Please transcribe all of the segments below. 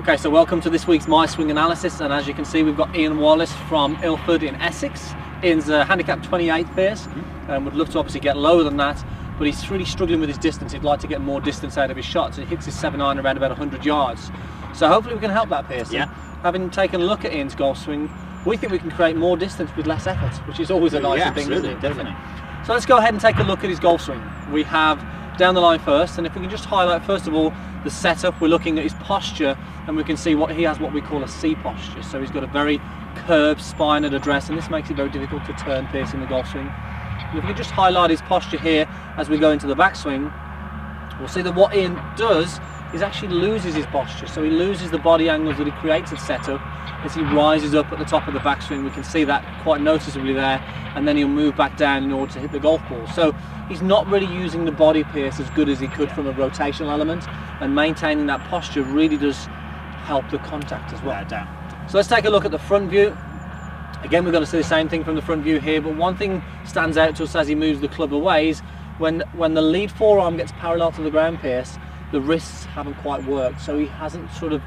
Okay, so welcome to this week's My Swing Analysis, and as you can see we've got Ian Wallace from Ilford in Essex. Ian's a handicap 28 pace and would love to obviously get lower than that, but he's really struggling with his distance. He'd like to get more distance out of his shots. He hits his 7-iron around about 100 yards. So hopefully we can help that pace. Yeah. Having taken a look at Ian's golf swing, we think we can create more distance with less effort, which is always a nice thing, isn't it? Definitely. So let's go ahead and take a look at his golf swing. We have down the line first, and if we can just highlight first of all the setup, we're looking at his posture, and we can see he has what we call a C posture. So he's got a very curved spine at address, and this makes it very difficult to turn pace in the golf swing. And if we can just highlight his posture here as we go into the backswing, we'll see that what Ian does is actually loses his posture. So he loses the body angles that he creates at setup as he rises up at the top of the backswing. We can see that quite noticeably there, and then he'll move back down in order to hit the golf ball. So he's not really using the body pace as good as he could from a rotational element, and maintaining that posture really does help the contact as well. So let's take a look at the front view. Again, we're going to see the same thing from the front view here, but one thing stands out to us as he moves the club away is when the lead forearm gets parallel to the ground pace, the wrists haven't quite worked, so he hasn't sort of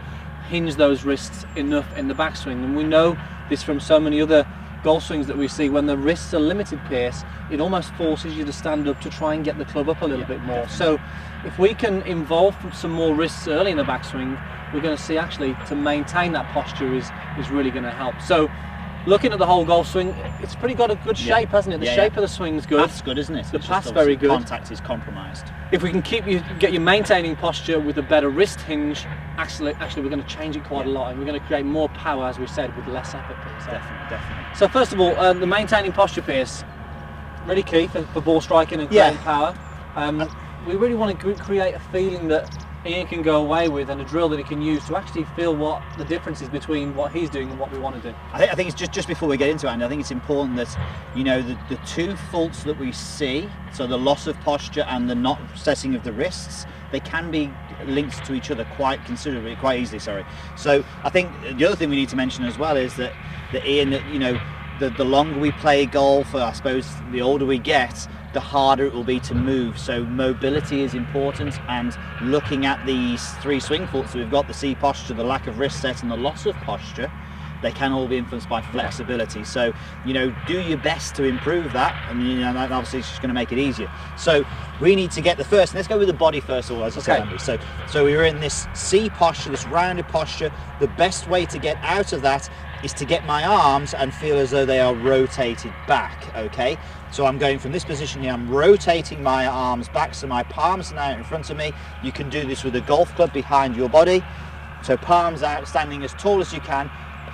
hinged those wrists enough in the backswing. And we know this from so many other golf swings that we see. When the wrists are limited pace, it almost forces you to stand up to try and get the club up a little bit more. Definitely. So if we can involve some more wrists early in the backswing, we're going to see actually to maintain that posture is really going to help. So looking at the whole golf swing, it's pretty got a good shape, hasn't it? The shape of the swing's good. Path's good, isn't it? The path's very good. Contact is compromised. If we can get you maintaining posture with a better wrist hinge, actually we're going to change it quite a lot, and we're going to create more power, as we said, with less effort. Definitely. So first of all, the maintaining posture pace, really key for ball striking and creating power. We really want to create a feeling that Ian can go away with, and a drill that he can use to actually feel what the difference is between what he's doing and what we want to do. I think it's just before we get into it, Andy, I think it's important that, you know, the two faults that we see, so the loss of posture and the not setting of the wrists, they can be linked to each other quite easily. So I think the other thing we need to mention as well is that Ian, you know, the longer we play golf, I suppose the older we get, the harder it will be to move. So mobility is important, and looking at these three swing faults that we've got, the C posture, the lack of wrist set, and the loss of posture, they can all be influenced by flexibility. So, you know, do your best to improve that, and you know, that obviously it's just going to make it easier. So we need to get the first, let's go with the body first of all, as I said, Andy. So we're in this C posture, this rounded posture. The best way to get out of that is to get my arms and feel as though they are rotated back, okay? So I'm going from this position here, I'm rotating my arms back so my palms are now in front of me. You can do this with a golf club behind your body. So palms out, standing as tall as you can.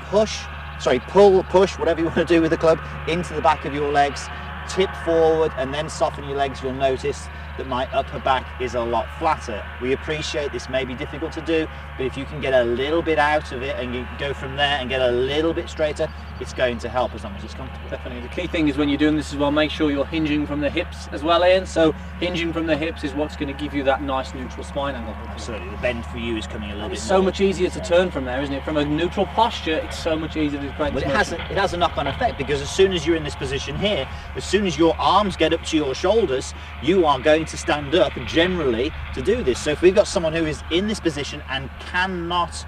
Pull, push, whatever you want to do with the club, into the back of your legs. Tip forward and then soften your legs. You'll notice that my upper back is a lot flatter. We appreciate this may be difficult to do, but if you can get a little bit out of it and you go from there and get a little bit straighter, it's going to help as long as it's comfortable. Definitely. The key thing is when you're doing this as well, make sure you're hinging from the hips as well, Ian. So hinging from the hips is what's going to give you that nice neutral spine angle. Absolutely. The bend for you is coming a little bit more. It's so much easier to turn from there, isn't it? From a neutral posture, it's so much easier to create this motion. It has a knock-on effect, because as soon as you're in this position here, as soon as your arms get up to your shoulders, you are going to stand up generally to do this. So if we've got someone who is in this position and cannot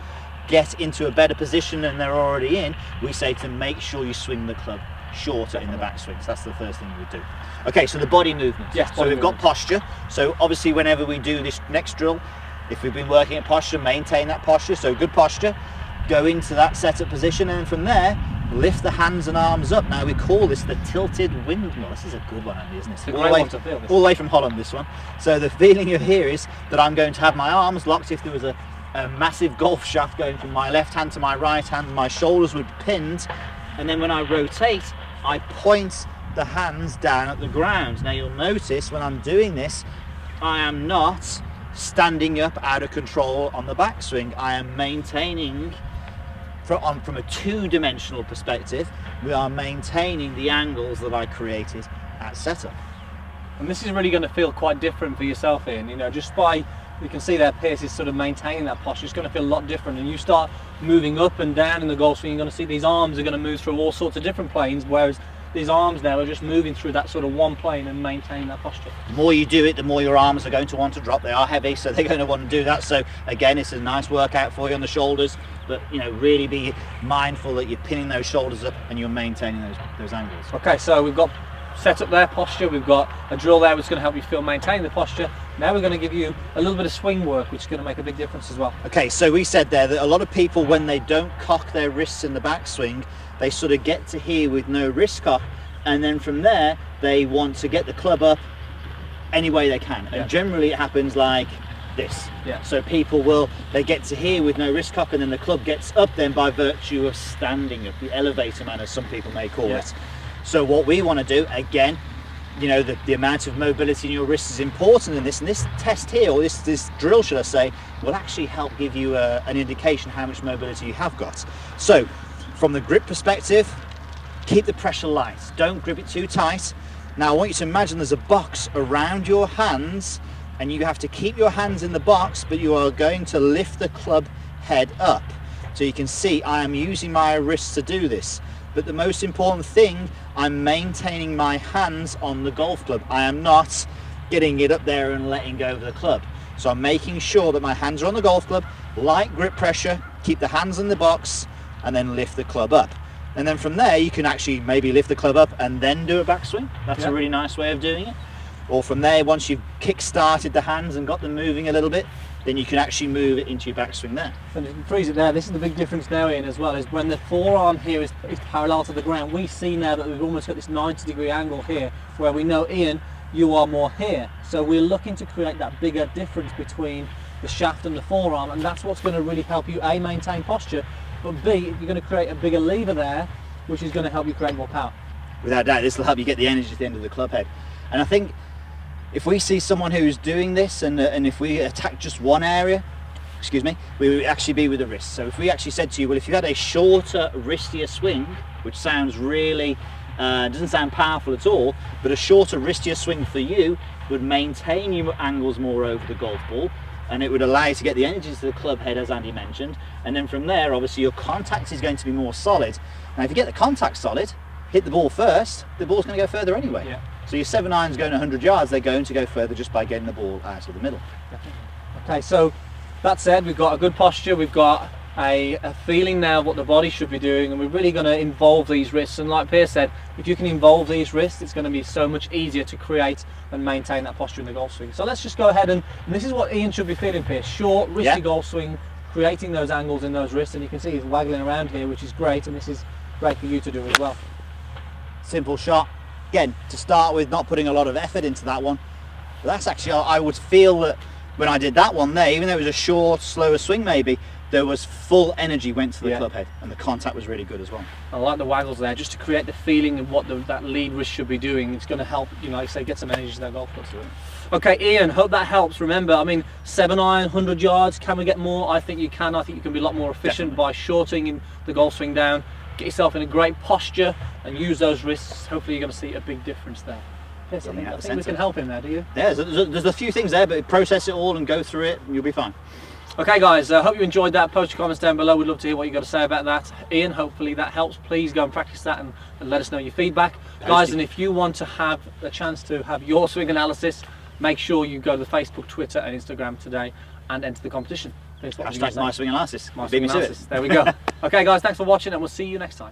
get into a better position than they're already in, we say to them, make sure you swing the club shorter in the backswing. So that's the first thing we do. Okay, so the body movement. Yes, so we've got posture. So obviously whenever we do this next drill, if we've been working at posture, maintain that posture. So good posture, go into that setup position, and from there lift the hands and arms up. Now we call this the tilted windmill. This is a good one, Andy, isn't it? All the way from Holland, this one. So the feeling of here is that I'm going to have my arms locked. If there was a massive golf shaft going from my left hand to my right hand, my shoulders would be pinned, and then when I rotate, I point the hands down at the ground. Now you'll notice when I'm doing this, I am not standing up out of control on the backswing. I am maintaining, from a two-dimensional perspective, we are maintaining the angles that I created at setup. And this is really going to feel quite different for yourself, Ian. You know, just by, you can see their pace is sort of maintaining that posture. It's going to feel a lot different, and you start moving up and down in the golf swing, you're going to see these arms are going to move through all sorts of different planes, whereas these arms now are just moving through that sort of one plane and maintaining that posture. The more you do it, the more your arms are going to want to drop. They are heavy, so they're going to want to do that. So again, it's a nice workout for you on the shoulders, but you know, really be mindful that you're pinning those shoulders up and you're maintaining those angles. Okay, so we've got set up there, posture, we've got a drill there which is going to help you feel maintain the posture. Now we're going to give you a little bit of swing work, which is going to make a big difference as well. Okay, so we said there that a lot of people, when they don't cock their wrists in the backswing, they sort of get to here with no wrist cock, and then from there they want to get the club up any way they can. And generally it happens like this. So people they get to here with no wrist cock, and then the club gets up then by virtue of standing up, the elevator man, as some people may call it. So what we want to do, again, you know, the amount of mobility in your wrist is important in this, and this test here, or this drill should I say, will actually help give you an indication how much mobility you have got. So from the grip perspective, keep the pressure light, don't grip it too tight. Now I want you to imagine there's a box around your hands, and you have to keep your hands in the box, but you are going to lift the club head up. So you can see I am using my wrists to do this. But the most important thing, I'm maintaining my hands on the golf club. I am not getting it up there and letting go of the club. So I'm making sure that my hands are on the golf club, light grip pressure, keep the hands in the box, and then lift the club up. And then from there, you can actually maybe lift the club up and then do a backswing. That's a really nice way of doing it. Or from there, once you've kick-started the hands and got them moving a little bit, then you can actually move it into your backswing there. And you can freeze it there. This is the big difference now, Ian, as well, is when the forearm here is parallel to the ground. We see now that we've almost got this 90-degree angle here, where we know, Ian, you are more here. So we're looking to create that bigger difference between the shaft and the forearm, and that's what's going to really help you, A, maintain posture, but B, you're going to create a bigger lever there, which is going to help you create more power. Without doubt, this will help you get the energy at the end of the club head. And I think if we see someone who's doing this, and if we attack just one area, we would actually be with the wrist. So if we actually said to you, well, if you had a shorter, wristier swing, which sounds really, doesn't sound powerful at all, but a shorter, wristier swing for you would maintain your angles more over the golf ball, and it would allow you to get the energy to the club head, as Andy mentioned. And then from there, obviously, your contact is going to be more solid. Now, if you get the contact solid, hit the ball first, the ball's going to go further anyway. So your 7 irons going 100 yards, they're going to go further just by getting the ball out of the middle. Okay, so that said, we've got a good posture, we've got a feeling now of what the body should be doing, and we're really going to involve these wrists. And like Pierce said, if you can involve these wrists, it's going to be so much easier to create and maintain that posture in the golf swing. So let's just go ahead, and this is what Ian should be feeling, Pierce. Short, wristy golf swing, creating those angles in those wrists, and you can see he's waggling around here, which is great, and this is great for you to do as well. Simple shot. Again, to start with, not putting a lot of effort into that one. But that's actually, I would feel that when I did that one there, even though it was a short, slower swing maybe, there was full energy went to the club head, and the contact was really good as well. I like the waggles there, just to create the feeling of what that lead wrist should be doing. It's going to help, you know, like I say, get some energy to that golf club. Okay, Ian, hope that helps. Remember, I mean, 7 iron, 100 yards, can we get more? I think you can. I think you can be a lot more efficient by shortening the golf swing down. Get yourself in a great posture and use those wrists. Hopefully you're going to see a big difference there. Yes, I think we can help him there, do you? Yeah, there's a few things there, but process it all and go through it and you'll be fine. Okay guys, hope you enjoyed that. Post your comments down below. We'd love to hear what you've got to say about that. Ian, hopefully that helps. Please go and practice that and let us know your feedback. Guys, and if you want to have a chance to have your swing analysis, make sure you go to the Facebook, Twitter and Instagram today and enter the competition. Hashtag my swing analysis. My swing analysis. There we go. Okay guys, thanks for watching and we'll see you next time.